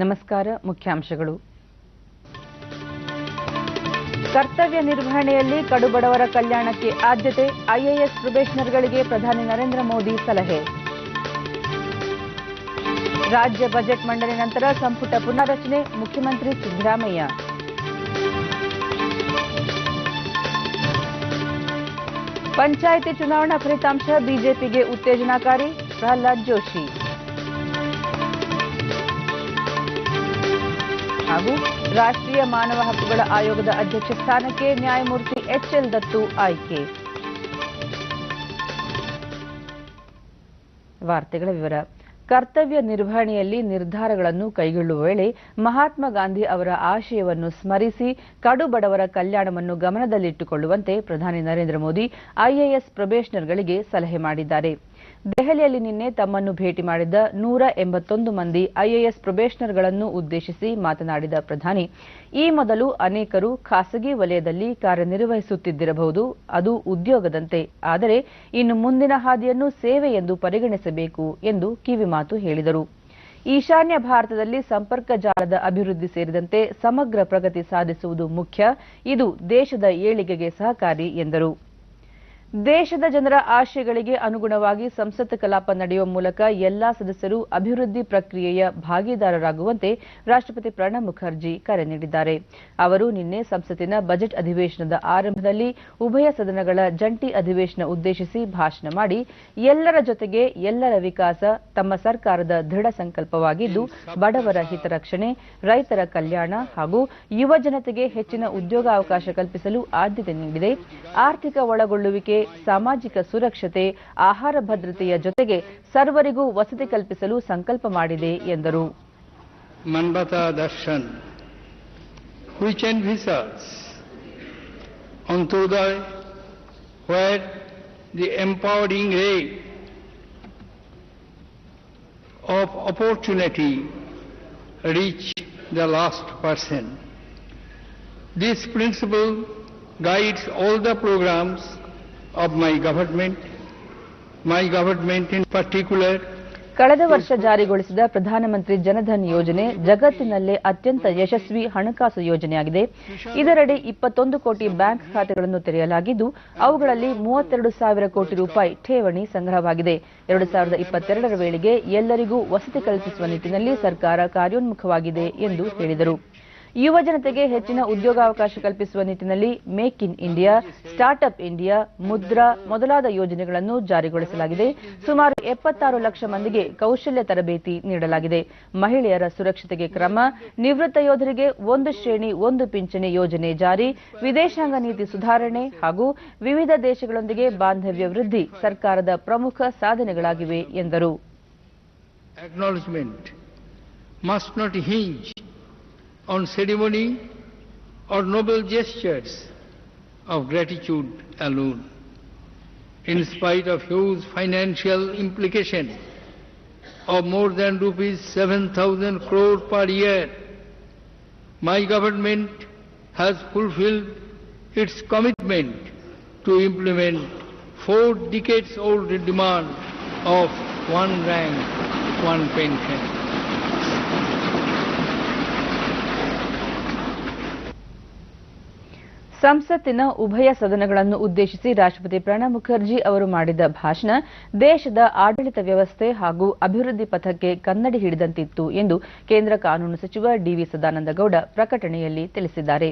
ನಮಸ್ಕಾರ. ಮುಖ್ಯಾಂಶಗಳು. ಕರ್ತವ್ಯ ನಿರ್ವಹಣೆಯಲ್ಲಿ ಕಡುಬಡವರ ಕಲ್ಯಾಣಕ್ಕೆ ಆದ್ಯತೆ, ಐಎಎಸ್ ಪ್ರೊಬೇಷನರ್ಗಳಿಗೆ ಪ್ರಧಾನಿ ನರೇಂದ್ರ ಮೋದಿ ಸಲಹೆ. ರಾಜ್ಯ ಬಜೆಟ್ ಮಂಡನೆ ನಂತರ ಸಂಪುಟ ಪುನಾರಚನೆ, ಮುಖ್ಯಮಂತ್ರಿ ಸಿದ್ದರಾಮಯ್ಯ. ಪಂಚಾಯಿತಿ ಚುನಾವಣಾ ಫಲಿತಾಂಶ ಬಿಜೆಪಿಗೆ ಉತ್ತೇಜನಕಾರಿ, ಪ್ರಹ್ಲಾದ್ ಜೋಶಿ. ಹಾಗೂ ರಾಷ್ಟ್ರೀಯ ಮಾನವ ಹಕ್ಕುಗಳ ಆಯೋಗದ ಅಧ್ಯಕ್ಷ ಸ್ಥಾನಕ್ಕೆ ನ್ಯಾಯಮೂರ್ತಿ ಎಚ್ಎಲ್ ದತ್ತು ಆಯ್ಕೆ. ವಾರ್ತೆಗಳ ವಿವರ. ಕರ್ತವ್ಯ ನಿರ್ವಹಣೆಯಲ್ಲಿ ನಿರ್ಧಾರಗಳನ್ನು ಕೈಗೊಳ್ಳುವ ವೇಳೆ ಮಹಾತ್ಮ ಗಾಂಧಿ ಅವರ ಆಶಯವನ್ನು ಸ್ಮರಿಸಿ ಕಡುಬಡವರ ಕಲ್ಯಾಣವನ್ನು ಗಮನದಲ್ಲಿಟ್ಟುಕೊಳ್ಳುವಂತೆ ಪ್ರಧಾನಿ ನರೇಂದ್ರ ಮೋದಿ ಐಎಎಸ್ ಪ್ರೊಬೇಷನರ್ಗಳಿಗೆ ಸಲಹೆ ಮಾಡಿದ್ದಾರೆ. ದೆಹಲಿಯಲ್ಲಿ ನಿನ್ನೆ ತಮ್ಮನ್ನು ಭೇಟಿ ಮಾಡಿದ 181 ಮಂದಿ ಐಎಎಸ್ ಪ್ರೊಬೇಷನರ್ಗಳನ್ನು ಉದ್ದೇಶಿಸಿ ಮಾತನಾಡಿದ ಪ್ರಧಾನಿ, ಈ ಮೊದಲು ಅನೇಕರು ಖಾಸಗಿ ವಲಯದಲ್ಲಿ ಕಾರ್ಯನಿರ್ವಹಿಸುತ್ತಿದ್ದಿರಬಹುದು, ಅದು ಉದ್ಯೋಗದಂತೆ. ಆದರೆ ಇನ್ನು ಮುಂದಿನ ಹಾದಿಯನ್ನು ಸೇವೆ ಎಂದು ಪರಿಗಣಿಸಬೇಕು ಎಂದು ಕಿವಿಮಾತು ಹೇಳಿದರು. ಈಶಾನ್ಯ ಭಾರತದಲ್ಲಿ ಸಂಪರ್ಕ ಜಾಲದ ಅಭಿವೃದ್ಧಿ ಸೇರಿದಂತೆ ಸಮಗ್ರ ಪ್ರಗತಿ ಸಾಧಿಸುವುದು ಮುಖ್ಯ, ಇದು ದೇಶದ ಏಳಿಗೆಗೆ ಸಹಕಾರಿ ಎಂದರು. ದೇಶದ ಜನರ ಆಶಯಗಳಿಗೆ ಅನುಗುಣವಾಗಿ ಸಂಸತ್ ಕಲಾಪ ನಡೆಯುವ ಮೂಲಕ ಎಲ್ಲಾ ಸದಸ್ಯರು ಅಭಿವೃದ್ಧಿ ಪ್ರಕ್ರಿಯೆಯ ಭಾಗಿದಾರರಾಗುವಂತೆ ರಾಷ್ಟ್ರಪತಿ ಪ್ರಣಬ್ ಮುಖರ್ಜಿ ಕರೆ ನೀಡಿದ್ದಾರೆ. ಅವರು ನಿನ್ನೆ ಸಂಸತ್ತಿನ ಬಜೆಟ್ ಅಧಿವೇಶನದ ಆರಂಭದಲ್ಲಿ ಉಭಯ ಸದನಗಳ ಜಂಟಿ ಅಧಿವೇಶನ ಉದ್ದೇಶಿಸಿ ಭಾಷಣ ಮಾಡಿ, ಎಲ್ಲರ ಜೊತೆಗೆ ಎಲ್ಲರ ವಿಕಾಸ ತಮ್ಮ ಸರ್ಕಾರದ ದೃಢ ಸಂಕಲ್ಪವಾಗಿದ್ದು, ಬಡವರ ಹಿತರಕ್ಷಣೆ, ರೈತರ ಕಲ್ಯಾಣ ಹಾಗೂ ಯುವ ಜನತೆಗೆ ಹೆಚ್ಚಿನ ಉದ್ಯೋಗಾವಕಾಶ ಕಲ್ಪಿಸಲು ಆದ್ಯತೆ ನೀಡಿದೆ. ಆರ್ಥಿಕ ಒಳಗೊಳ್ಳುವಿಕೆ, ಸಾಮಾಜಿಕ ಸುರಕ್ಷತೆ, ಆಹಾರ ಭದ್ರತೆಯ ಜೊತೆಗೆ ಸರ್ವರಿಗೂ ವಸತಿ ಕಲ್ಪಿಸಲು ಸಂಕಲ್ಪ ಮಾಡಿದೆ ಎಂದರು. ಮನ್ಮತಾ Darshan, which envisages Antyodaya, where the empowering ray of opportunity reach the last person. This principle guides all the programs of my government in particular. ಕಳೆದ ವರ್ಷ ಜಾರಿಗೊಳಿಸಿದ ಪ್ರಧಾನಮಂತ್ರಿ ಜನಧನ್ ಯೋಜನೆ ಜಗತ್ತಿನಲ್ಲೇ ಅತ್ಯಂತ ಯಶಸ್ವಿ ಹಣಕಾಸು ಯೋಜನೆಯಾಗಿದೆ. ಇದರಡಿ 21 ಕೋಟಿ ಬ್ಯಾಂಕ್ ಖಾತೆಗಳನ್ನು ತೆರೆಯಲಾಗಿದ್ದು, ಅವುಗಳಲ್ಲಿ 32,000 ಕೋಟಿ ರೂಪಾಯಿ ಠೇವಣಿ ಸಂಗ್ರಹವಾಗಿದೆ. 2022ರ ವೇಳೆಗೆ ಎಲ್ಲರಿಗೂ ವಸತಿ ಕಲ್ಪಿಸುವ ನಿಟ್ಟಿನಲ್ಲಿ ಸರ್ಕಾರ ಕಾರ್ಯೋನ್ಮುಖವಾಗಿದೆ ಎಂದು ಹೇಳಿದರು. ಯುವ ಜನತೆಗೆ ಹೆಚ್ಚಿನ ಉದ್ಯೋಗಾವಕಾಶ ಕಲ್ಪಿಸುವ ನಿಟ್ಟಿನಲ್ಲಿ make in India, start up India, Mudra ಮೊದಲಾದ ಯೋಜನೆಗಳನ್ನು ಜಾರಿಗೊಳಿಸಲಾಗಿದೆ. ಸುಮಾರು 76 ಲಕ್ಷ ಮಂದಿಗೆ ಕೌಶಲ್ಯ ತರಬೇತಿ ನೀಡಲಾಗಿದೆ. ಮಹಿಳೆಯರ ಸುರಕ್ಷತೆಗೆ ಕ್ರಮ, ನಿವೃತ್ತ ಯೋಧರಿಗೆ 1 ಶ್ರೇಣಿ 1 ಪಿಂಚಣಿ ಯೋಜನೆ ಜಾರಿ, ವಿದೇಶಾಂಗ ನೀತಿ ಸುಧಾರಣೆ ಹಾಗೂ ವಿವಿಧ ದೇಶಗಳೊಂದಿಗೆ ಬಾಂಧವ್ಯ ವೃದ್ಧಿ ಸರ್ಕಾರದ ಪ್ರಮುಖ ಸಾಧನೆಗಳಾಗಿವೆ ಎಂದರು. On ceremony or noble gestures of gratitude alone. In spite of huge financial implication of more than rupees 7,000 crore per year, my government has fulfilled its commitment to implement 4 decades old demand of one rank, one pension. ಸಂಸತ್ತಿನ ಉಭಯ ಸದನಗಳನ್ನು ಉದ್ದೇಶಿಸಿ ರಾಷ್ಟ್ರಪತಿ ಪ್ರಣಬ್ ಮುಖರ್ಜಿ ಅವರು ಮಾಡಿದ ಭಾಷಣ ದೇಶದ ಆಡಳಿತ ವ್ಯವಸ್ಥೆ ಹಾಗೂ ಅಭಿವೃದ್ಧಿ ಪಥಕ್ಕೆ ಕನ್ನಡಿ ಹಿಡಿದಂತಿತ್ತು ಎಂದು ಕೇಂದ್ರ ಕಾನೂನು ಸಚಿವ ಡಿವಿ ಸದಾನಂದಗೌಡ ಪ್ರಕಟಣೆಯಲ್ಲಿ ತಿಳಿಸಿದ್ದಾರೆ.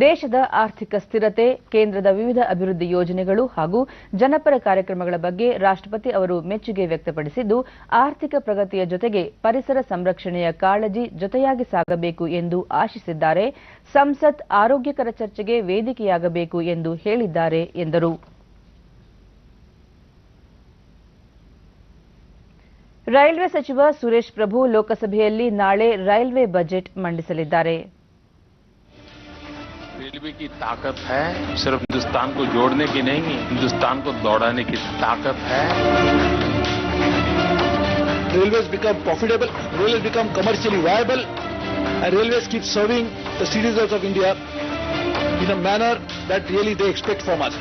ದೇಶದ ಆರ್ಥಿಕ ಸ್ಥಿರತೆ, ಕೇಂದ್ರದ ವಿವಿಧ ಅಭಿವೃದ್ಧಿ ಯೋಜನೆಗಳು ಹಾಗೂ ಜನಪರ ಕಾರ್ಯಕ್ರಮಗಳ ಬಗ್ಗೆ ರಾಷ್ಟ್ರಪತಿ ಅವರು ಮೆಚ್ಚುಗೆ ವ್ಯಕ್ತಪಡಿಸಿದ್ದು, ಆರ್ಥಿಕ ಪ್ರಗತಿಯ ಜೊತೆಗೆ ಪರಿಸರ ಸಂರಕ್ಷಣೆಯ ಕಾಳಜಿ ಜೊತೆಯಾಗಿ ಸಾಗಬೇಕು ಎಂದು ಆಶಿಸಿದ್ದಾರೆ. ಸಂಸತ್ ಆರೋಗ್ಯಕರ ಚರ್ಚೆಗೆ ವೇದಿಕೆಯಾಗಬೇಕು ಎಂದು ಹೇಳಿದ್ದಾರೆ ಎಂದರು. ರೈಲ್ವೆ ಸಚಿವ ಸುರೇಶ್ ಪ್ರಭು ಲೋಕಸಭೆಯಲ್ಲಿ ನಾಳೆ ರೈಲ್ವೆ ಬಜೆಟ್ ಮಂಡಿಸಲಿದ್ದಾರೆ. रेलवे की ताकत है सिर्फ हिंदुस्तान को जोड़ने की नहीं, हिंदुस्तान को दौड़ाने की ताकत है. Railways become profitable, railways become commercially viable, and railways keep serving the citizens of India in a manner that really they expect from us.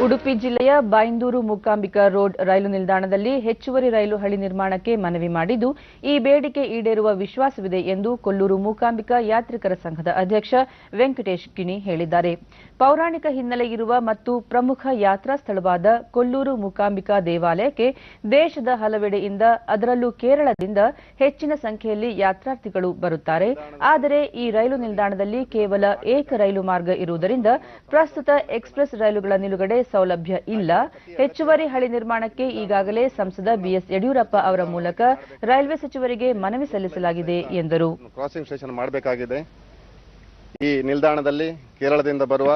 Udupi ಜಿಲ್ಲೆಯ ಬೈಂದೂರು ಮೂಕಾಂಬಿಕಾ ರೋಡ್ ರೈಲು ನಿಲ್ದಾಣದಲ್ಲಿ ಹೆಚ್ಚುವರಿ ರೈಲು ಹಳಿ ನಿರ್ಮಾಣಕ್ಕೆ ಮನವಿ ಮಾಡಿದ್ದು, ಈ ಬೇಡಿಕೆ ಈಡೇರುವ ವಿಶ್ವಾಸವಿದೆ ಎಂದು ಕೊಲ್ಲೂರು ಮೂಕಾಂಬಿಕಾ ಯಾತ್ರಿಕರ ಸಂಘದ ಅಧ್ಯಕ್ಷ ವೆಂಕಟೇಶ್ ಕಿಣಿ ಹೇಳಿದ್ದಾರೆ. ಪೌರಾಣಿಕ ಹಿನ್ನೆಲೆ ಇರುವ ಮತ್ತು ಪ್ರಮುಖ ಯಾತ್ರಾ ಸ್ಥಳವಾದ ಕೊಲ್ಲೂರು ಮೂಕಾಂಬಿಕಾ ದೇವಾಲಯಕ್ಕೆ ದೇಶದ ಹಲವೆಡೆಯಿಂದ, ಅದರಲ್ಲೂ ಕೇರಳದಿಂದ ಹೆಚ್ಚಿನ ಸಂಖ್ಯೆಯಲ್ಲಿ ಯಾತ್ರಾರ್ಥಿಗಳು ಬರುತ್ತಾರೆ. ಆದರೆ ಈ ರೈಲು ನಿಲ್ದಾಣದಲ್ಲಿ ಕೇವಲ ಏಕ ರೈಲು ಮಾರ್ಗ ಇರುವುದರಿಂದ ಪ್ರಸ್ತುತ ಎಕ್ಸ್ಪ್ರೆಸ್ ರೈಲುಗಳ ನಿಲುಗಡೆ ಸೌಲಭ್ಯ ಇಲ್ಲ. ಹೆಚ್ಚುವರಿ ಹಳಿ ನಿರ್ಮಾಣಕ್ಕೆ ಈಗಾಗಲೇ ಸಂಸದ ಬಿಎಸ್ ಯಡಿಯೂರಪ್ಪ ಅವರ ಮೂಲಕ ರೈಲ್ವೆ ಸಚಿವರಿಗೆ ಮನವಿ ಸಲ್ಲಿಸಲಾಗಿದೆ ಎಂದರು. ಕ್ರಾಸಿಂಗ್ ಸ್ಟೇಷನ್ ಮಾಡಬೇಕಾಗಿದೆ. ಈ ನಿಲ್ದಾಣದಲ್ಲಿ ಕೇರಳದಿಂದ ಬರುವ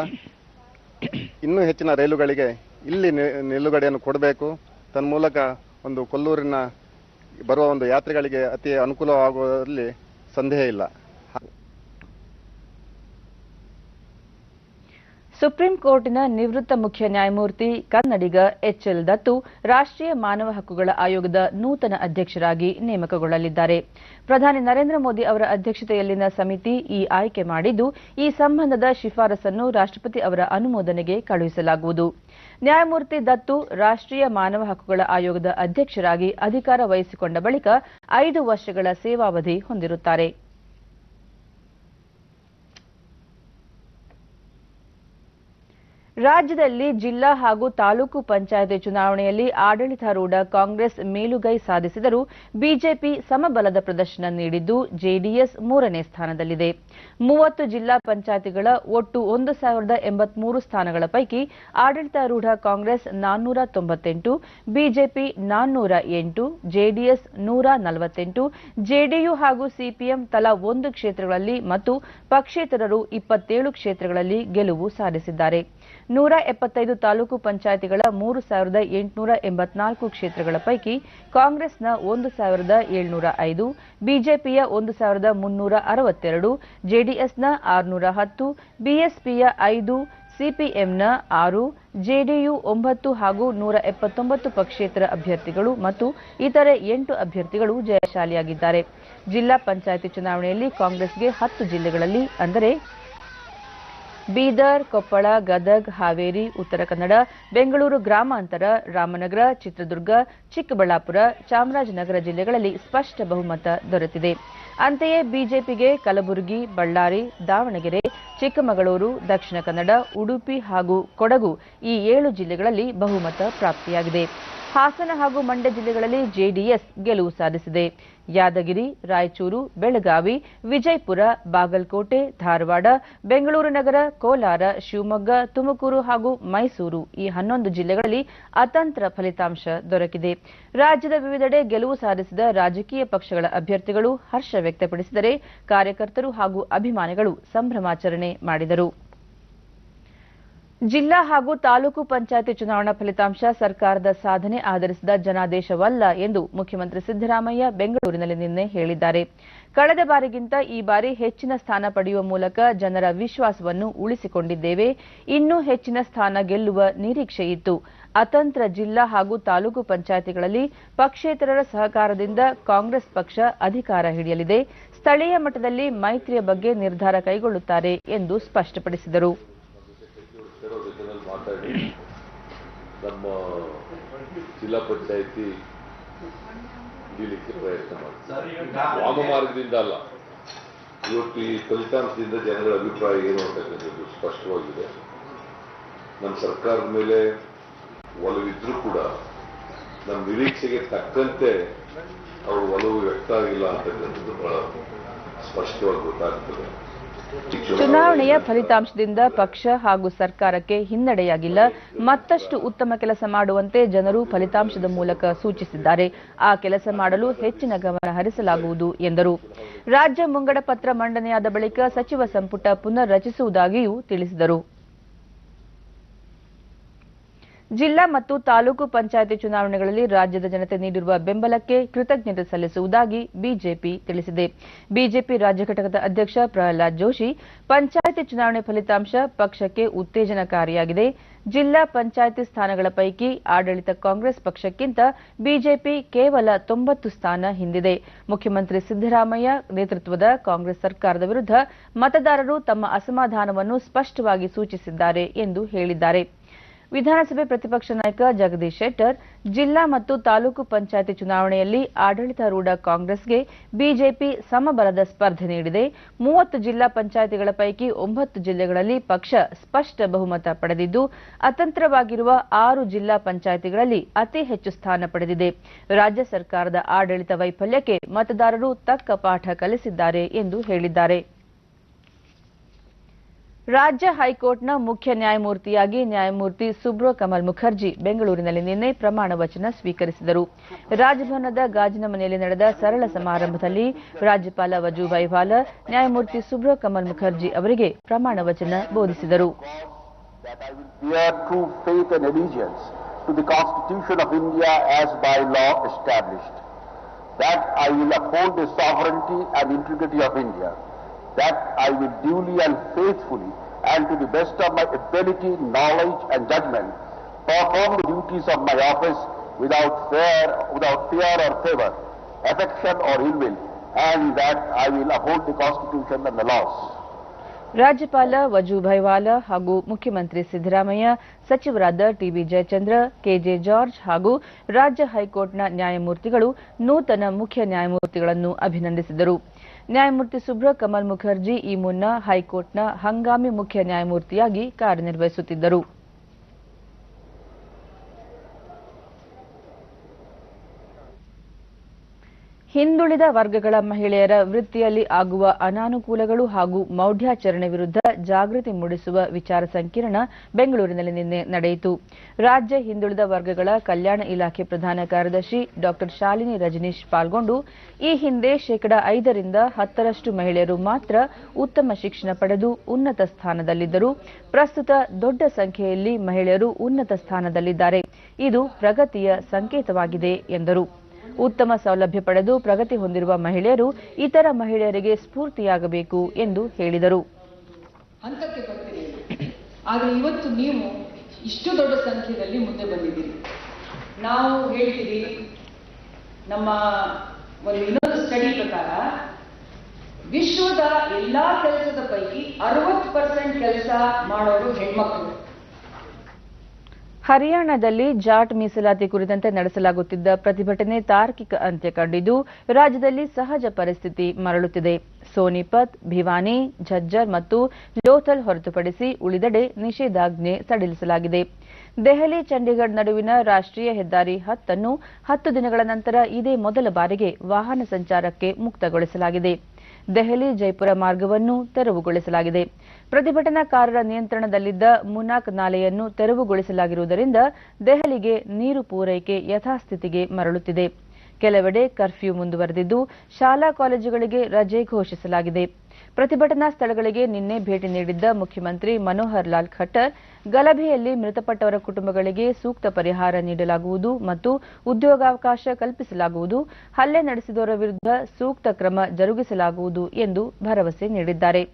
ಇನ್ನೂ ಹೆಚ್ಚಿನ ರೈಲುಗಳಿಗೆ ಇಲ್ಲಿ ನಿಲುಗಡೆಯನ್ನು ಕೊಡಬೇಕು. ತನ್ಮೂಲಕ ಒಂದು ಕೊಲ್ಲೂರಿನ ಬರುವ ಒಂದು ಯಾತ್ರಿಗಳಿಗೆ ಅತಿ ಅನುಕೂಲವಾಗುವುದರಲ್ಲಿ ಸಂದೇಹ ಇಲ್ಲ. ಸುಪ್ರೀಂ ಕೋರ್ಟಿನ ನಿವೃತ್ತ ಮುಖ್ಯ ನ್ಯಾಯಮೂರ್ತಿ ಕನ್ನಡಿಗ ಎಚ್ಎಲ್ ದತ್ತು ರಾಷ್ಟ್ರೀಯ ಮಾನವ ಹಕ್ಕುಗಳ ಆಯೋಗದ ನೂತನ ಅಧ್ಯಕ್ಷರಾಗಿ ನೇಮಕಗೊಳ್ಳಲಿದ್ದಾರೆ. ಪ್ರಧಾನಿ ನರೇಂದ್ರ ಮೋದಿ ಅವರ ಅಧ್ಯಕ್ಷತೆಯಲ್ಲಿನ ಸಮಿತಿ ಈ ಆಯ್ಕೆ ಮಾಡಿದ್ದು, ಈ ಸಂಬಂಧದ ಶಿಫಾರಸನ್ನು ರಾಷ್ಟ್ರಪತಿ ಅವರ ಅನುಮೋದನೆಗೆ ಕಳುಹಿಸಲಾಗುವುದು. ನ್ಯಾಯಮೂರ್ತಿ ದತ್ತು ರಾಷ್ಟ್ರೀಯ ಮಾನವ ಹಕ್ಕುಗಳ ಆಯೋಗದ ಅಧ್ಯಕ್ಷರಾಗಿ ಅಧಿಕಾರ ವಹಿಸಿಕೊಂಡ ಬಳಿಕ 5 ವರ್ಷಗಳ ಸೇವಾವಧಿ ಹೊಂದಿರುತ್ತಾರೆ. ರಾಜ್ಯದಲ್ಲಿ ಜಿಲ್ಲಾ ಹಾಗೂ ತಾಲೂಕು ಪಂಚಾಯತಿ ಚುನಾವಣೆಯಲ್ಲಿ ಆಡಳಿತಾರೂಢ ಕಾಂಗ್ರೆಸ್ ಮೇಲುಗೈ ಸಾಧಿಸಿದರೂ ಬಿಜೆಪಿ ಸಮಬಲದ ಪ್ರದರ್ಶನ ನೀಡಿದ್ದು, ಜೆಡಿಎಸ್ 3ನೇ ಸ್ಥಾನದಲ್ಲಿದೆ. 30 ಜಿಲ್ಲಾ ಪಂಚಾಯತಿಗಳ ಒಟ್ಟು 1083 ಸ್ಥಾನಗಳ ಪೈಕಿ ಆಡಳಿತಾರೂಢ ಕಾಂಗ್ರೆಸ್ 498, ಬಿಜೆಪಿ 408, ಜೆಡಿಎಸ್ 148, ಜೆಡಿಯು ಹಾಗೂ ಸಿಪಿಎಂ ತಲಾ 1 ಕ್ಷೇತ್ರಗಳಲ್ಲಿ ಮತ್ತು ಪಕ್ಷೇತರರು 27 ಕ್ಷೇತ್ರಗಳಲ್ಲಿ ಗೆಲುವು ಸಾಧಿಸಿದ್ದಾರೆ. 175 ತಾಲೂಕು ಪಂಚಾಯತಿಗಳ 3884 ಕ್ಷೇತ್ರಗಳ ಪೈಕಿ ಕಾಂಗ್ರೆಸ್ನ 1705, ಬಿಜೆಪಿಯ 1362, ಜೆಡಿಎಸ್ನ 610, ಬಿಎಸ್ಪಿಯ 5, ಸಿಪಿಎಂನ 6, ಜೆಡಿಯು 9 ಹಾಗೂ 179 ಪಕ್ಷೇತರ ಅಭ್ಯರ್ಥಿಗಳು ಮತ್ತು ಇತರೆ 8 ಅಭ್ಯರ್ಥಿಗಳು ಜಯಶಾಲಿಯಾಗಿದ್ದಾರೆ. ಜಿಲ್ಲಾ ಪಂಚಾಯಿತಿ ಚುನಾವಣೆಯಲ್ಲಿ ಕಾಂಗ್ರೆಸ್ಗೆ 10 ಜಿಲ್ಲೆಗಳಲ್ಲಿ ಅಂದರೆ ಬೀದರ್, ಕೊಪ್ಪಳ, ಗದಗ್, ಹಾವೇರಿ, ಉತ್ತರ ಕನ್ನಡ, ಬೆಂಗಳೂರು ಗ್ರಾಮಾಂತರ, ರಾಮನಗರ, ಚಿತ್ರದುರ್ಗ, ಚಿಕ್ಕಬಳ್ಳಾಪುರ, ಚಾಮರಾಜನಗರ ಜಿಲ್ಲೆಗಳಲ್ಲಿ ಸ್ಪಷ್ಟ ಬಹುಮತ ದೊರೆತಿದೆ. ಅಂತೆಯೇ ಬಿಜೆಪಿಗೆ ಕಲಬುರಗಿ, ಬಳ್ಳಾರಿ, ದಾವಣಗೆರೆ, ಚಿಕ್ಕಮಗಳೂರು, ದಕ್ಷಿಣ ಕನ್ನಡ, ಉಡುಪಿ ಹಾಗೂ ಕೊಡಗು ಈ 7 ಜಿಲ್ಲೆಗಳಲ್ಲಿ ಬಹುಮತ ಪ್ರಾಪ್ತಿಯಾಗಿದೆ. ಹಾಸನ ಹಾಗೂ ಮಂಡ್ಯ ಜಿಲ್ಲೆಗಳಲ್ಲಿ ಜೆಡಿಎಸ್ ಗೆಲುವು ಸಾಧಿಸಿದೆ. ಯಾದಗಿರಿ, ರಾಯಚೂರು, ಬೆಳಗಾವಿ, ವಿಜಯಪುರ, ಬಾಗಲಕೋಟೆ, ಧಾರವಾಡ, ಬೆಂಗಳೂರು ನಗರ, ಕೋಲಾರ, ಶಿವಮೊಗ್ಗ, ತುಮಕೂರು ಹಾಗೂ ಮೈಸೂರು ಈ 11 ಜಿಲ್ಲೆಗಳಲ್ಲಿ ಅತಂತ್ರ ಫಲಿತಾಂಶ ದೊರಕಿದೆ. ರಾಜ್ಯದ ವಿವಿಧೆಡೆ ಗೆಲುವು ಸಾಧಿಸಿದ ರಾಜಕೀಯ ಪಕ್ಷಗಳ ಅಭ್ಯರ್ಥಿಗಳು ಹರ್ಷ ವ್ಯಕ್ತಪಡಿಸಿದರೆ, ಕಾರ್ಯಕರ್ತರು ಹಾಗೂ ಅಭಿಮಾನಿಗಳು ಸಂಭ್ರಮಾಚರಣೆ ಮಾಡಿದರು. ಜಿಲ್ಲಾ ಹಾಗೂ ತಾಲೂಕು ಪಂಚಾಯತಿ ಚುನಾವಣಾ ಫಲಿತಾಂಶ ಸರ್ಕಾರದ ಸಾಧನೆ ಆಧರಿಸಿದ ಜನಾದೇಶವಲ್ಲ ಎಂದು ಮುಖ್ಯಮಂತ್ರಿ ಸಿದ್ದರಾಮಯ್ಯ ಬೆಂಗಳೂರಿನಲ್ಲಿ ನಿನ್ನೆ ಹೇಳಿದ್ದಾರೆ. ಕಳೆದ ಬಾರಿಗಿಂತ ಈ ಬಾರಿ ಹೆಚ್ಚಿನ ಸ್ಥಾನ ಪಡೆಯುವ ಮೂಲಕ ಜನರ ವಿಶ್ವಾಸವನ್ನು ಉಳಿಸಿಕೊಂಡಿದ್ದೇವೆ. ಇನ್ನೂ ಹೆಚ್ಚಿನ ಸ್ಥಾನ ಗೆಲ್ಲುವ ನಿರೀಕ್ಷೆಯಿತ್ತು. ಅತಂತ್ರ ಜಿಲ್ಲಾ ಹಾಗೂ ತಾಲೂಕು ಪಂಚಾಯತಿಗಳಲ್ಲಿ ಪಕ್ಷೇತರರ ಸಹಕಾರದಿಂದ ಕಾಂಗ್ರೆಸ್ ಪಕ್ಷ ಅಧಿಕಾರ ಹಿಡಿಯಲಿದೆ. ಸ್ಥಳೀಯ ಮಟ್ಟದಲ್ಲಿ ಮೈತ್ರಿಯ ಬಗ್ಗೆ ನಿರ್ಧಾರ ಕೈಗೊಳ್ಳುತ್ತಾರೆ ಎಂದು ಸ್ಪಷ್ಟಪಡಿಸಿದರು. ಮಾತಾಡಿ ನಮ್ಮ ಜಿಲ್ಲಾ ಪಂಚಾಯಿತಿ ಹಿಡಿಯಲಿಕ್ಕೆ ಪ್ರಯತ್ನ ಮಾಡ್ತಾರೆ. ವಾಮಮಾರ್ಗದಿಂದ ಅಲ್ಲ. ಇವತ್ತು ಈ ಫಲಿತಾಂಶದಿಂದ ಜನಗಳ ಅಭಿಪ್ರಾಯ ಏನು ಅಂತಕ್ಕಂಥದ್ದು ಸ್ಪಷ್ಟವಾಗಿದೆ. ನಮ್ಮ ಸರ್ಕಾರದ ಮೇಲೆ ಒಲವಿದ್ರೂ ಕೂಡ ನಮ್ಮ ನಿರೀಕ್ಷೆಗೆ ತಕ್ಕಂತೆ ಅವರು ಒಲವು ವ್ಯಕ್ತ ಆಗಿಲ್ಲ ಅಂತಕ್ಕಂಥದ್ದು ಬಹಳ ಸ್ಪಷ್ಟವಾಗಿ ಗೊತ್ತಾಗ್ತದೆ. ಚುನಾವಣೆಯ ಫಲಿತಾಂಶದಿಂದ ಪಕ್ಷ ಹಾಗೂ ಸರ್ಕಾರಕ್ಕೆ ಹಿನ್ನಡೆಯಾಗಿಲ್ಲ. ಮತ್ತಷ್ಟು ಉತ್ತಮ ಕೆಲಸ ಮಾಡುವಂತೆ ಜನರು ಫಲಿತಾಂಶದ ಮೂಲಕ ಸೂಚಿಸಿದ್ದಾರೆ. ಆ ಕೆಲಸ ಮಾಡಲು ಹೆಚ್ಚಿನ ಗಮನ ಹರಿಸಲಾಗುವುದು ಎಂದರು. ರಾಜ್ಯ ಮುಂಗಡ ಪತ್ರ ಮಂಡನೆಯಾದ ಬಳಿಕ ಸಚಿವ ಸಂಪುಟ ಪುನರ್ ರಚಿಸುವುದಾಗಿಯೂ ತಿಳಿಸಿದರು. ಜಿಲ್ಲಾ ಮತ್ತು ತಾಲೂಕು ಪಂಚಾಯಿತಿ ಚುನಾವಣೆಗಳಲ್ಲಿ ರಾಜ್ಯದ ಜನತೆ ನೀಡಿರುವ ಬೆಂಬಲಕ್ಕೆ ಕೃತಜ್ಞತೆ ಸಲ್ಲಿಸುವುದಾಗಿ ಬಿಜೆಪಿ ತಿಳಿಸಿದೆ. ಬಿಜೆಪಿ ರಾಜ್ಯ ಘಟಕದ ಅಧ್ಯಕ್ಷ ಪ್ರಹ್ಲಾದ್ ಜೋಶಿ, ಪಂಚಾಯಿತಿ ಚುನಾವಣೆ ಫಲಿತಾಂಶ ಪಕ್ಷಕ್ಕೆ ಉತ್ತೇಜನಕಾರಿಯಾಗಿದೆ. ಜಿಲ್ಲಾ ಪಂಚಾಯಿತಿ ಸ್ಥಾನಗಳ ಪೈಕಿ ಆಡಳಿತ ಕಾಂಗ್ರೆಸ್ ಪಕ್ಷಕ್ಕಿಂತ ಬಿಜೆಪಿ ಕೇವಲ 90 ಸ್ಥಾನ ಹಿಂದಿದೆ. ಮುಖ್ಯಮಂತ್ರಿ ಸಿದ್ದರಾಮಯ್ಯ ನೇತೃತ್ವದ ಕಾಂಗ್ರೆಸ್ ಸರ್ಕಾರದ ವಿರುದ್ಧ ಮತದಾರರು ತಮ್ಮ ಅಸಮಾಧಾನವನ್ನು ಸ್ಪಷ್ಟವಾಗಿ ಸೂಚಿಸಿದ್ದಾರೆ ಎಂದು ಹೇಳಿದ್ದಾರೆ. ವಿಧಾನಸಭೆ ಪ್ರತಿಪಕ್ಷ ನಾಯಕ ಜಗದೀಶ್ ಶೆಟ್ಟರ್ ಜಿಲ್ಲಾ ಮತ್ತು ತಾಲೂಕು ಪಂಚಾಯಿತಿ ಚುನಾವಣೆಯಲ್ಲಿ ಆಡಳಿತಾರೂಢ ಕಾಂಗ್ರೆಸ್ಗೆ ಬಿಜೆಪಿ ಸಮಬಲದ ಸ್ಪರ್ಧೆ ನೀಡಿದೆ. 30 ಜಿಲ್ಲಾ ಪಂಚಾಯಿತಿಗಳ ಪೈಕಿ 9 ಜಿಲ್ಲೆಗಳಲ್ಲಿ ಪಕ್ಷ ಸ್ಪಷ್ಟ ಬಹುಮತ ಪಡೆದಿದ್ದು, ಅತಂತ್ರವಾಗಿರುವ 6 ಜಿಲ್ಲಾ ಪಂಚಾಯಿತಿಗಳಲ್ಲಿ ಅತಿ ಹೆಚ್ಚು ಸ್ಥಾನ ಪಡೆದಿದೆ. ರಾಜ್ಯ ಸರ್ಕಾರದ ಆಡಳಿತ ವೈಫಲ್ಯಕ್ಕೆ ಮತದಾರರು ತಕ್ಕ ಪಾಠ ಕಲಿಸಿದ್ದಾರೆ ಎಂದು ಹೇಳಿದ್ದಾರೆ. ರಾಜ್ಯ ಹೈಕೋರ್ಟ್ನ ಮುಖ್ಯ ನ್ಯಾಯಮೂರ್ತಿಯಾಗಿ ನ್ಯಾಯಮೂರ್ತಿ ಸುಬ್ರೋ ಕಮಲ್ ಮುಖರ್ಜಿ ಬೆಂಗಳೂರಿನಲ್ಲಿ ನಿನ್ನೆ ಪ್ರಮಾಣ ವಚನ ಸ್ವೀಕರಿಸಿದರು. ರಾಜಭವನದ ಗಾಜಿನ ಮನೆಯಲ್ಲಿ ನಡೆದ ಸರಳ ಸಮಾರಂಭದಲ್ಲಿ ರಾಜ್ಯಪಾಲ ವಜೂಭಾಯಿ ವಾಲಾ ನ್ಯಾಯಮೂರ್ತಿ ಸುಬ್ರೋ ಕಮಲ್ ಮುಖರ್ಜಿ ಅವರಿಗೆ ಪ್ರಮಾಣ ವಚನ ಬೋಧಿಸಿದರು. That I will duly and faithfully and to the best of my ability, knowledge and judgment perform the duties of my office without fear or favor, affection or ill will, and that I will uphold the Constitution and the laws. ರಾಜ್ಯಪಾಲ ವಜೂಭಾಯಿ ವಾಲಾ ಹಾಗೂ ಮುಖ್ಯಮಂತ್ರಿ ಸಿದ್ದರಾಮಯ್ಯ, ಸಚಿವರಾದ TB Jayachandra, K J George ಹಾಗೂ ರಾಜ್ಯ ಹೈಕೋರ್ಟ್ನ ನ್ಯಾಯಮೂರ್ತಿಗಳು ನೂತನ ಮುಖ್ಯ ನ್ಯಾಯಮೂರ್ತಿಗಳನ್ನು ಅಭಿನಂದಿಸಿದರು. ನ್ಯಾಯಮೂರ್ತಿ ಸುಬ್ರೋ ಕಮಲ್ ಮುಖರ್ಜಿ ಈ ಮುನ್ನ ಹೈಕೋರ್ಟ್ನ ಹಂಗಾಮಿ ಮುಖ್ಯ ನ್ಯಾಯಮೂರ್ತಿಯಾಗಿ ಕಾರ್ಯನಿರ್ವಹಿಸುತ್ತಿದ್ದರು. ಹಿಂದುಳಿದ ವರ್ಗಗಳ ಮಹಿಳೆಯರ ವೃತ್ತಿಯಲ್ಲಿ ಆಗುವ ಅನಾನುಕೂಲಗಳು ಹಾಗೂ ಮೌಢ್ಯಾಚರಣೆ ವಿರುದ್ಧ ಜಾಗೃತಿ ಮೂಡಿಸುವ ವಿಚಾರ ಸಂಕಿರಣ ಬೆಂಗಳೂರಿನಲ್ಲಿ ನಿನ್ನೆ ನಡೆಯಿತು. ರಾಜ್ಯ ಹಿಂದುಳಿದ ವರ್ಗಗಳ ಕಲ್ಯಾಣ ಇಲಾಖೆ ಪ್ರಧಾನ ಕಾರ್ಯದರ್ಶಿ ಡಾ ಶಾಲಿನಿ ರಜನೀಶ್ ಪಾಲ್ಗೊಂಡು, ಈ ಹಿಂದೆ 5% ರಿಂದ 10% ಮಹಿಳೆಯರು ಮಾತ್ರ ಉತ್ತಮ ಶಿಕ್ಷಣ ಪಡೆದು ಉನ್ನತ ಸ್ಥಾನದಲ್ಲಿದ್ದರು. ಪ್ರಸ್ತುತ ದೊಡ್ಡ ಸಂಖ್ಯೆಯಲ್ಲಿ ಮಹಿಳೆಯರು ಉನ್ನತ ಸ್ಥಾನದಲ್ಲಿದ್ದಾರೆ. ಇದು ಪ್ರಗತಿಯ ಸಂಕೇತವಾಗಿದೆ ಎಂದರು. ಉತ್ತಮ ಸೌಲಭ್ಯ ಪಡೆದು ಪ್ರಗತಿ ಹೊಂದಿರುವ ಮಹಿಳೆಯರು ಇತರ ಮಹಿಳೆಯರಿಗೆ ಸ್ಫೂರ್ತಿಯಾಗಬೇಕು ಎಂದು ಹೇಳಿದರು. ಹಂತಕ್ಕೆ ಬರ್ತೀರಿ, ಆದರೆ ಇವತ್ತು ನೀವು ಇಷ್ಟು ದೊಡ್ಡ ಸಂಖ್ಯೆಯಲ್ಲಿ ಮುಂದೆ ಬಂದಿದ್ದೀರಿ. ನಾವು ಹೇಳ್ತೀವಿ, ನಮ್ಮ ಒಂದು ಇನ್ನೊಂದು ಸ್ಟಡಿ ಪ್ರಕಾರ ವಿಶ್ವದ ಎಲ್ಲಾ ಕೆಲಸದ ಪೈಕಿ 60% ಕೆಲಸ ಮಾಡೋರು ಹೆಣ್ಮಕ್ಳು. ಹರಿಯಾಣದಲ್ಲಿ ಜಾಟ್ ಮೀಸಲಾತಿ ಕುರಿತಂತೆ ನಡೆಸಲಾಗುತ್ತಿದ್ದ ಪ್ರತಿಭಟನೆ ತಾರ್ಕಿಕ ಅಂತ್ಯ ಕಂಡಿದ್ದು, ರಾಜ್ಯದಲ್ಲಿ ಸಹಜ ಪರಿಸ್ಥಿತಿ ಮರಳುತ್ತಿದೆ. ಸೋನಿಪತ್, ಭಿವಾನಿ, ಝಜ್ಜರ್ ಮತ್ತು ಲೋಥಲ್ ಹೊರತುಪಡಿಸಿ ಉಳಿದೆಡೆ ನಿಷೇಧಾಜ್ಞೆ ಸಡಿಲಿಸಲಾಗಿದೆ. ದೆಹಲಿ ಚಂಡೀಗಢ ನಡುವಿನ ರಾಷ್ಟ್ರೀಯ ಹೆದ್ದಾರಿ 10 ಅನ್ನು 10 ದಿನಗಳ ನಂತರ ಇದೇ ಮೊದಲ ಬಾರಿಗೆ ವಾಹನ ಸಂಚಾರಕ್ಕೆ ಮುಕ್ತಗೊಳಿಸಲಾಗಿದೆ. ದೆಹಲಿ ಜೈಪುರ ಮಾರ್ಗವನ್ನು ತೆರವುಗೊಳಿಸಲಾಗಿದೆ. ಪ್ರತಿಭಟನಾಕಾರರ ನಿಯಂತ್ರಣದಲ್ಲಿದ್ದ ಮುನಾಕ್ ನಾಲೆಯನ್ನು ತೆರವುಗೊಳಿಸಲಾಗಿರುವುದರಿಂದ ದೆಹಲಿಗೆ ನೀರು ಪೂರೈಕೆ ಯಥಾಸ್ಥಿತಿಗೆ ಮರಳುತ್ತಿದೆ. ಕೆಲವೆಡೆ ಕರ್ಫ್ಯೂ ಮುಂದುವರೆದಿದ್ದು, ಶಾಲಾ ಕಾಲೇಜುಗಳಿಗೆ ರಜೆ ಘೋಷಿಸಲಾಗಿದೆ. ಪ್ರತಿಭಟನಾ ಸ್ಥಳಗಳಿಗೆ ನಿನ್ನೆ ಭೇಟಿ ನೀಡಿದ್ದ ಮುಖ್ಯಮಂತ್ರಿ ಮನೋಹರ್ ಲಾಲ್ ಖಟ್ಟರ್, ಗಲಭೆಯಲ್ಲಿ ಮೃತಪಟ್ಟವರ ಕುಟುಂಬಗಳಿಗೆ ಸೂಕ್ತ ಪರಿಹಾರ ನೀಡಲಾಗುವುದು ಮತ್ತು ಉದ್ಯೋಗಾವಕಾಶ ಕಲ್ಪಿಸಲಾಗುವುದು, ಹಲ್ಲೆ ನಡೆಸಿದವರ ವಿರುದ್ಧ ಸೂಕ್ತ ಕ್ರಮ ಜರುಗಿಸಲಾಗುವುದು ಎಂದು ಭರವಸೆ ನೀಡಿದ್ದಾರೆ.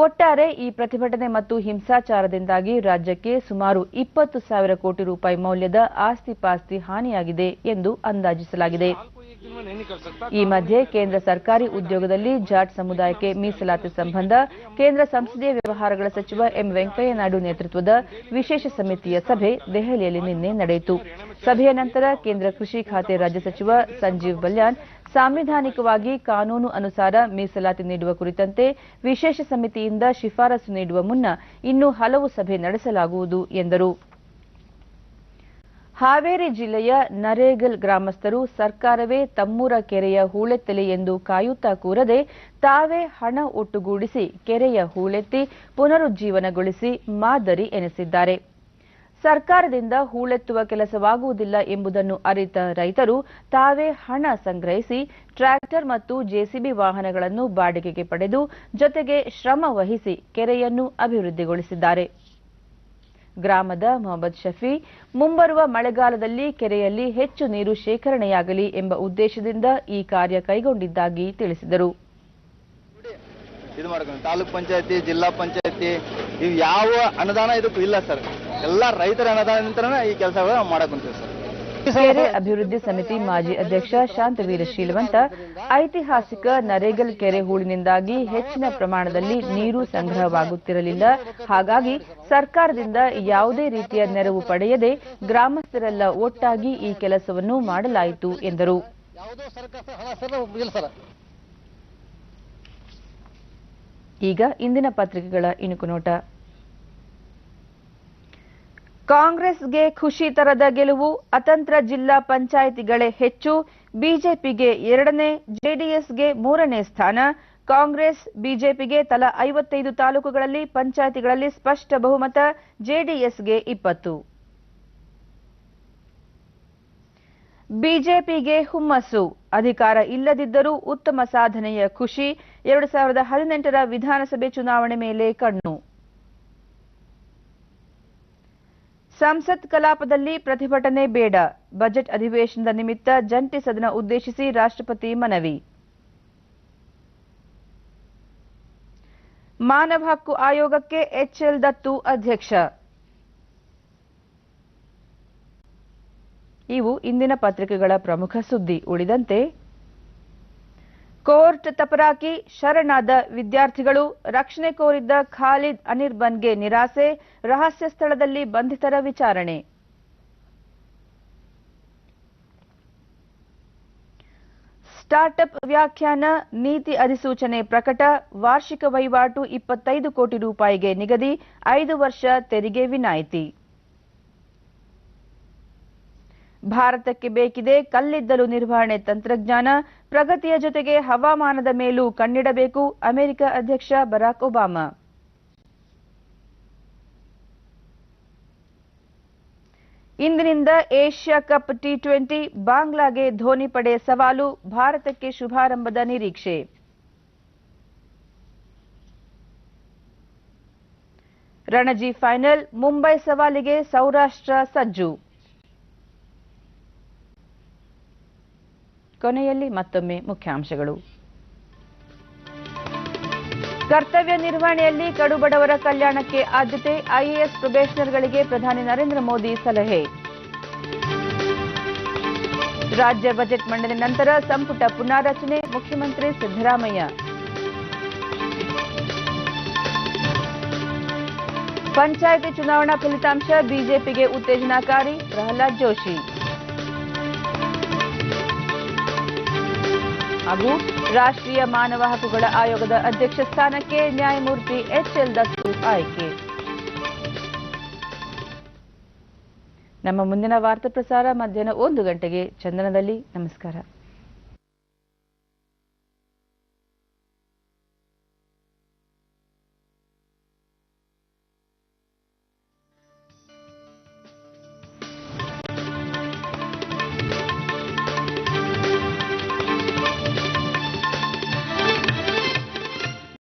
ಒಟ್ಟಾರೆ ಈ ಪ್ರತಿಭಟನೆ ಮತ್ತು ಹಿಂಸಾಚಾರದಿಂದಾಗಿ ರಾಜ್ಯಕ್ಕೆ ಸುಮಾರು 20,000 ಕೋಟಿ ರೂಪಾಯಿ ಮೌಲ್ಯದ ಆಸ್ತಿ-ಪಾಸ್ತಿ ಹಾನಿಯಾಗಿದೆ ಎಂದು ಅಂದಾಜಿಸಲಾಗಿದೆ. ಈ ಮಧ್ಯೆ ಕೇಂದ್ರ ಸರ್ಕಾರಿ ಉದ್ಯೋಗದಲ್ಲಿ ಜಾಟ್ ಸಮುದಾಯಕ್ಕೆ ಮೀಸಲಾತಿ ಸಂಬಂಧ ಕೇಂದ್ರ ಸಂಸದೀಯ ವ್ಯವಹಾರಗಳ ಸಚಿವ ಎಂ ವೆಂಕಯ್ಯ ನಾಯ್ಡು ನೇತೃತ್ವದ ವಿಶೇಷ ಸಮಿತಿಯ ಸಭೆ ದೆಹಲಿಯಲ್ಲಿ ನಿನ್ನೆ ನಡೆಯಿತು. ಸಭೆಯ ನಂತರ ಕೇಂದ್ರ ಕೃಷಿ ಖಾತೆ ರಾಜ್ಯ ಸಚಿವ ಸಂಜೀವ್ ಬಲ್ಯಾನ್ ಸಾಂವಿಧಾನಿಕವಾಗಿ ಕಾನೂನು ಅನುಸಾರ ಮೀಸಲಾತಿ ನೀಡುವ ಕುರಿತಂತೆ ವಿಶೇಷ ಸಮಿತಿಯಿಂದ ಶಿಫಾರಸು ನೀಡುವ ಮುನ್ನ ಇನ್ನೂ ಹಲವು ಸಭೆ ನಡೆಸಲಾಗುವುದು ಎಂದರು. ಹಾವೇರಿ ಜಿಲ್ಲೆಯ ನರೇಗಲ್ ಗ್ರಾಮಸ್ಥರು ಸರ್ಕಾರವೇ ತಮ್ಮೂರ ಕೆರೆಯ ಹೂಳೆತ್ತಲಿ ಎಂದು ಕಾಯುತ್ತಾ ಕೂರದೆ ತಾವೇ ಹಣ ಒಟ್ಟುಗೂಡಿಸಿ ಕೆರೆಯ ಹೂಳೆತ್ತಿ ಪುನರುಜ್ಜೀವನಗೊಳಿಸಿ ಮಾದರಿ ಎನಿಸಿದ್ದಾರೆ. ಸರ್ಕಾರದಿಂದ ಹೂಳೆತ್ತುವ ಕೆಲಸವಾಗುವುದಿಲ್ಲ ಎಂಬುದನ್ನು ಅರಿತ ರೈತರು ತಾವೇ ಹಣ ಸಂಗ್ರಹಿಸಿ ಟ್ರ್ಯಾಕ್ಟರ್ ಮತ್ತು ಜೆಸಿಬಿ ವಾಹನಗಳನ್ನು ಬಾಡಿಗೆಗೆ ಪಡೆದು ಜೊತೆಗೆ ಶ್ರಮ ವಹಿಸಿ ಕೆರೆಯನ್ನು ಅಭಿವೃದ್ಧಿಗೊಳಿಸಿದ್ದಾರೆ. ಗ್ರಾಮದ ಮೊಹಮ್ಮದ್ ಶಫಿ ಮುಂಬರುವ ಮಳೆಗಾಲದಲ್ಲಿ ಕೆರೆಯಲ್ಲಿ ಹೆಚ್ಚು ನೀರು ಶೇಖರಣೆಯಾಗಲಿ ಎಂಬ ಉದ್ದೇಶದಿಂದ ಈ ಕಾರ್ಯ ಕೈಗೊಂಡಿದ್ದಾಗಿ ತಿಳಿಸಿದರು. ಇದು ಮಾಡ್ಕೊಂಡು ತಾಲೂಕ್ ಪಂಚಾಯತಿ, ಜಿಲ್ಲಾ ಪಂಚಾಯತಿ ಇವು ಯಾವ ಅನುದಾನ ಇದಕ್ಕೂ ಇಲ್ಲ ಸರ್. ಎಲ್ಲ ರೈತರ ಅನುದಾನದಿಂದನೇ ಈ ಕೆಲಸಗಳು ಮಾಡಕ್ ಕುಂತೀವಿ ಸರ್. ಕೆರೆ ಅಭಿವೃದ್ಧಿ ಸಮಿತಿ ಮಾಜಿ ಅಧ್ಯಕ್ಷ ಶಾಂತವೀರ ಶೀಲವಂತ ಐತಿಹಾಸಿಕ ನರೇಗಲ್ ಕೆರೆ ಹೂಳಿನಿಂದಾಗಿ ಹೆಚ್ಚಿನ ಪ್ರಮಾಣದಲ್ಲಿ ನೀರು ಸಂಗ್ರಹವಾಗುತ್ತಿರಲಿಲ್ಲ. ಹಾಗಾಗಿ ಸರ್ಕಾರದಿಂದ ಯಾವುದೇ ರೀತಿಯ ನೆರವು ಪಡೆಯದೆ ಗ್ರಾಮಸ್ಥರೆಲ್ಲ ಒಟ್ಟಾಗಿ ಈ ಕೆಲಸವನ್ನು ಮಾಡಲಾಯಿತು ಎಂದರು. ಈಗ ಇಂದಿನ ಪತ್ರಿಕೆಗಳ ಇಣುಕು ನೋಟ. ಕಾಂಗ್ರೆಸ್ಗೆ ಖುಷಿ ತರದ ಗೆಲುವು, ಅತಂತ್ರ ಜಿಲ್ಲಾ ಪಂಚಾಯಿತಿಗಳೇ ಹೆಚ್ಚು, ಬಿಜೆಪಿಗೆ 2ನೇ, ಜೆಡಿಎಸ್ಗೆ 3ನೇ ಸ್ಥಾನ. ಕಾಂಗ್ರೆಸ್ ಬಿಜೆಪಿಗೆ ತಲಾ 55 ತಾಲೂಕುಗಳಲ್ಲಿ ಪಂಚಾಯಿತಿಗಳಲ್ಲಿ ಸ್ಪಷ್ಟ ಬಹುಮತ, ಜೆಡಿಎಸ್ಗೆ 20. ಬಿಜೆಪಿಗೆ ಹುಮ್ಮಸ್ಸು, ಅಧಿಕಾರ ಇಲ್ಲದಿದ್ದರೂ ಉತ್ತಮ ಸಾಧನೆಯ ಖುಷಿ, 2018ರ ವಿಧಾನಸಭೆ ಚುನಾವಣೆ ಮೇಲೆ ಕಣ್ಣು. ಸಂಸತ್ ಕಲಾಪದಲ್ಲಿ ಪ್ರತಿಭಟನೆ ಬೇಡ, ಬಜೆಟ್ ಅಧಿವೇಶನದ ನಿಮಿತ್ತ ಜಂಟಿ ಸದನ ಉದ್ದೇಶಿಸಿ ರಾಷ್ಟ್ರಪತಿ ಮನವಿ. ಮಾನವ ಹಕ್ಕು ಆಯೋಗಕ್ಕೆ ಎಚ್ಎಲ್ ದತ್ತು ಅಧ್ಯಕ್ಷ. ಇವು ಇಂದಿನ ಪತ್ರಿಕೆಗಳ ಪ್ರಮುಖ ಸುದ್ದಿ. ಉಳಿದಂತೆ ಕೋರ್ಟ್ ತಪರಾಕಿ, ಶರಣಾದ ವಿದ್ಯಾರ್ಥಿಗಳು, ರಕ್ಷಣೆ ಕೋರಿದ್ದ ಖಾಲಿದ್ ಅನಿರ್ಬನ್ಗೆ ನಿರಾಸೆ, ರಹಸ್ಯ ಸ್ಥಳದಲ್ಲಿ ಬಂಧಿತರ ವಿಚಾರಣೆ. ಸ್ಟಾರ್ಟ್ಅಪ್ ವ್ಯಾಖ್ಯಾನ, ನೀತಿ ಅಧಿಸೂಚನೆ ಪ್ರಕಟ, ವಾರ್ಷಿಕ ವಹಿವಾಟು 25 ಕೋಟಿ ರೂಪಾಯಿಗೆ ನಿಗದಿ, 5 ವರ್ಷ ತೆರಿಗೆ ವಿನಾಯಿತಿ. ಭಾರತಕ್ಕೆ ಬೇಕಿದೆ ಕಲ್ಲಿದ್ದಲು ನಿರ್ವಹಣೆ ತಂತ್ರಜ್ಞಾನ, ಪ್ರಗತಿಯ ಜೊತೆಗೆ ಹವಾಮಾನದ ಮೇಲೂ ಕಣ್ಣಿಡಬೇಕು, ಅಮೆರಿಕ ಅಧ್ಯಕ್ಷ ಬರಾಕ್ ಒಬಾಮಾ. ಇಂದಿನಿಂದ ಏಷ್ಯಾ ಕಪ್ ಟಿ20, ಬಾಂಗ್ಲಾಗೆ ಧೋನಿ ಪಡೆ ಸವಾಲು, ಭಾರತಕ್ಕೆ ಶುಭಾರಂಭದ ನಿರೀಕ್ಷೆ. ರಣಜಿ ಫೈನಲ್, ಮುಂಬೈ ಸವಾಲಿಗೆ ಸೌರಾಷ್ಟ್ರ ಸಜ್ಜು. ಕೊನೆಯಲ್ಲಿ ಮತ್ತೊಮ್ಮೆ ಮುಖ್ಯಾಂಶಗಳು. ಕರ್ತವ್ಯ ನಿರ್ವಹಣೆಯಲ್ಲಿ ಕಡುಬಡವರ ಕಲ್ಯಾಣಕ್ಕೆ ಆದ್ಯತೆ, ಐಎಎಸ್ ಪ್ರೊಬೇಷನರ್ಗಳಿಗೆ ಪ್ರಧಾನಿ ನರೇಂದ್ರ ಮೋದಿ ಸಲಹೆ. ರಾಜ್ಯ ಬಜೆಟ್ ಮಂಡನೆ ನಂತರ ಸಂಪುಟ ಪುನಾರಚನೆ, ಮುಖ್ಯಮಂತ್ರಿ ಸಿದ್ದರಾಮಯ್ಯ. ಪಂಚಾಯಿತಿ ಚುನಾವಣಾ ಫಲಿತಾಂಶ ಬಿಜೆಪಿಗೆ ಉತ್ತೇಜನಕಾರಿ, ಪ್ರಹ್ಲಾದ್ ಜೋಶಿ. ಹಾಗೂ ರಾಷ್ಟ್ರೀಯ ಮಾನವ ಹಕ್ಕುಗಳ ಆಯೋಗದ ಅಧ್ಯಕ್ಷ ಸ್ಥಾನಕ್ಕೆ ನ್ಯಾಯಮೂರ್ತಿ ಎಚ್ಎಲ್ ದತ್ತು ಆಯ್ಕೆ. ನಮ್ಮ ಮುಂದಿನ ವಾರ್ತಾ ಪ್ರಸಾರ ಮಧ್ಯಾಹ್ನ 1 ಗಂಟೆಗೆ ಚಂದನದಲ್ಲಿ. ನಮಸ್ಕಾರ.